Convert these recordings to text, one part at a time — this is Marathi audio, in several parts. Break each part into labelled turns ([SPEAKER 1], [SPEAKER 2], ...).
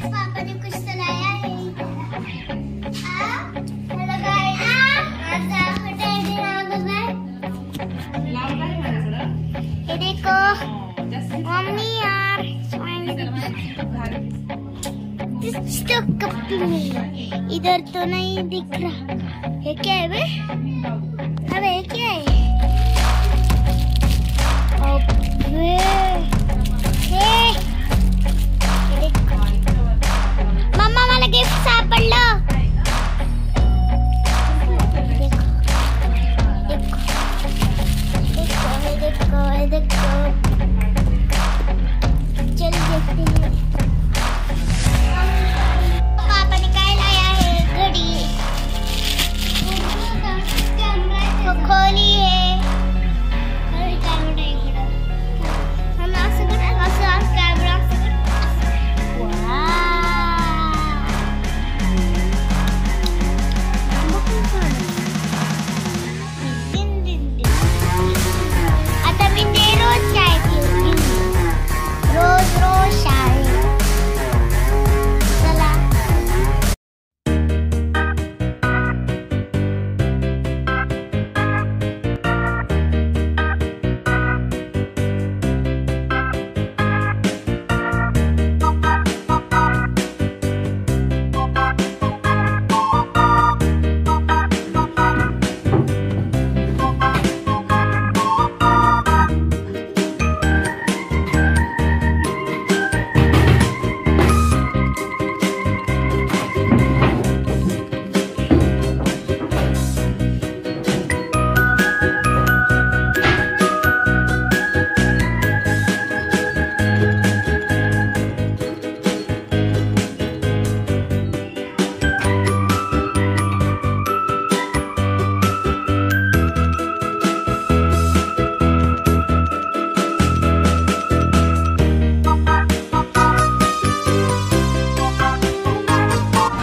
[SPEAKER 1] पापा ने कुछ तो लाया है। हेलो गाइस, आज आपको ये देखो मम्मी यार इधर तो नहीं दिख रहा है। क्या है बे? अबे क्या है? अबे मम्मा मला गिफ्ट सापडलं। देखो चल देखते हैं पापा ने क्या लाया है। घड़ी तो खोली है।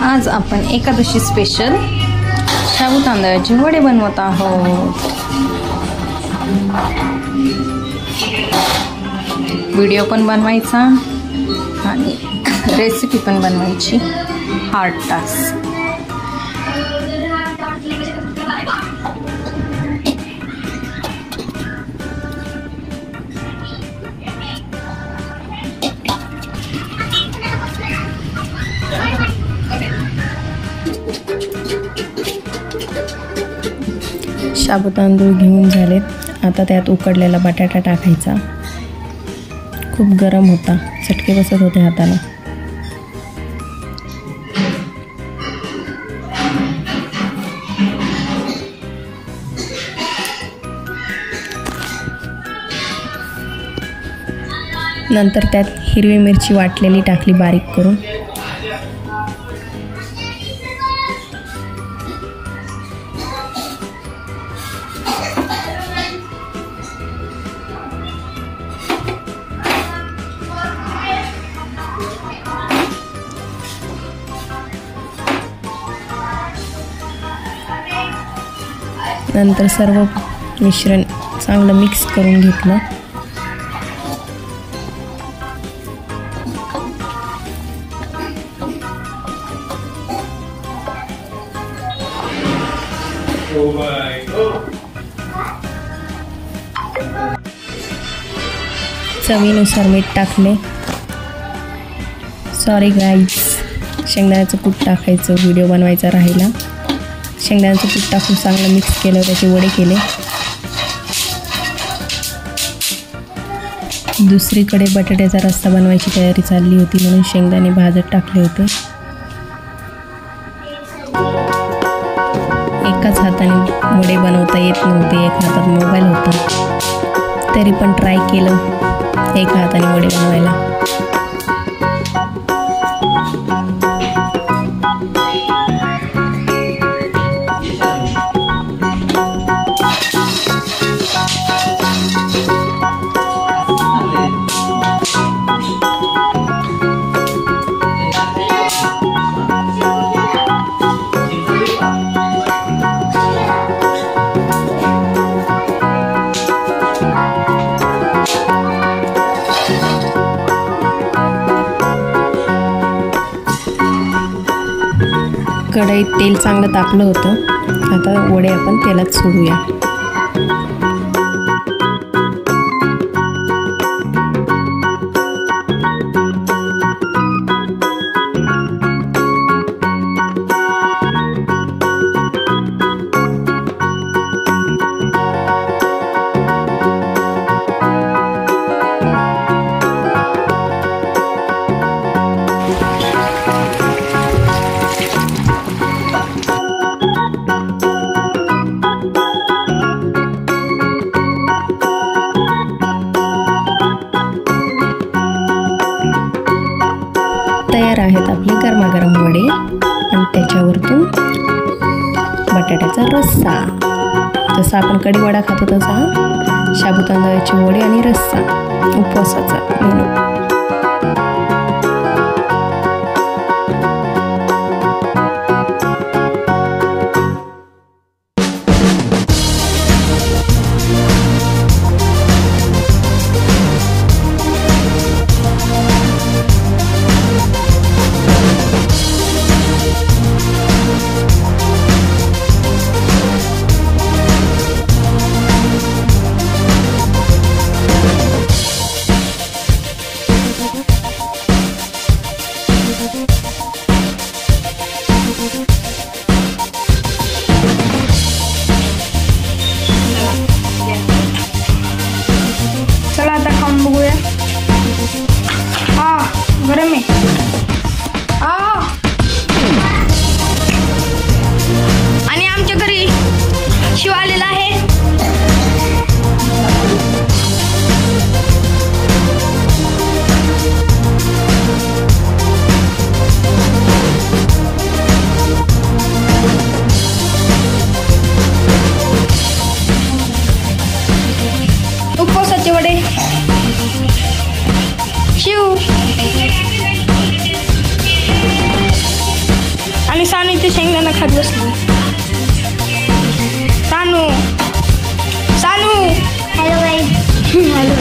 [SPEAKER 2] आज आपण एकादशी स्पेशल शाबू तांदळाचे वडे बनवत आहोत। व्हिडिओ पण बनवायचा आणि रेसिपी पण बनवायची। Hard task. शाबू तांदूळ घेऊन झालेत। आता त्यात उकडलेला बटाटा टाकायचा। खूप गरम होता, चटके बसत होते हाताला। नंतर त्यात हिरवी मिरची वाटलेली टाकली बारीक करून। नंतर सर्व मिश्रण चांगलं मिक्स करून घेतलं। चवीनुसार मीठ टाकले। सॉरी गाईज, शेंगदाण्याचं कूट टाकायचं व्हिडिओ बनवायचा राहिला। शेंगदाण्याचं पीठ टाकून चांगलं मिक्स केलं, त्याचे वडे केले। दुसरीकडे बटाट्याचा रस्सा बनवायची तयारी चालली होती, म्हणून शेंगदाणे भाजत टाकले होते। एकाच हाताने वडे बनवता येत नव्हते, एका हातात मोबाईल होता, तरी पण ट्राय केलं एका हाताने वडे बनवायला। कढईत तेल चांगलं तापलं होतं. आता वडे आपण तेलात सोडूया. तयार आहेत आपले गरमागरम वडे आणि त्याच्यावरतून बटाट्याचा रस्सा. जसा आपण कढी वडा खातो तसा शाबू तांदळाचे वडे आणि रस्सा उपवासाचा मेनू.
[SPEAKER 3] चला आता खाऊन बघूया. गरम आहे. आणि आमच्या घरी शिव आलेला आहे. उपवासाचे वडे शिव आणि सानू इथे शेंगदाणा खात बसली. Sanu
[SPEAKER 1] hello guys.
[SPEAKER 3] Hello.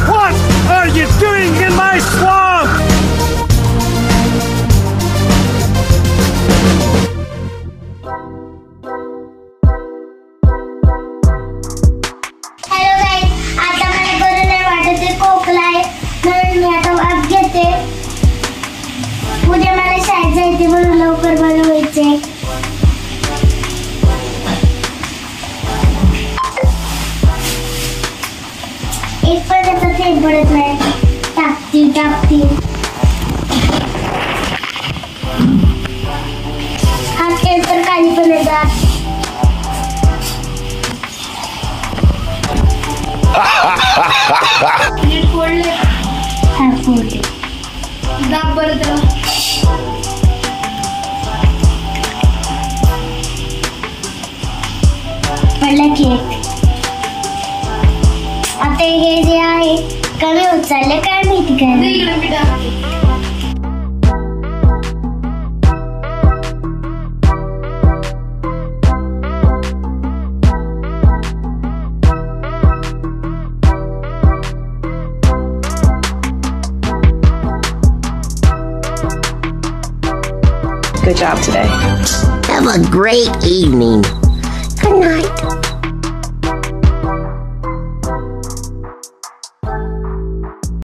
[SPEAKER 4] What are you doing in my swamp?
[SPEAKER 1] Hello guys. आता मला बरं नाही वाटत आहे, खोकला आहे म्हणून मी आता वाफ घेते. उद्या मला शाळेत जायचे म्हणून लवकर बरं व्हायचे. एक पण त्याचा थेंब पडत नाही. टाकती हात केलं तर काही पण येतात.
[SPEAKER 3] फोडले.
[SPEAKER 1] हा फोडले.
[SPEAKER 3] दाब बरं त्याला.
[SPEAKER 1] पडला केक. आता हे जे आहे कमी होत चालले काय माहिती काय.
[SPEAKER 3] इकडे मी टाकते.
[SPEAKER 5] Good job today.
[SPEAKER 6] Have a great evening.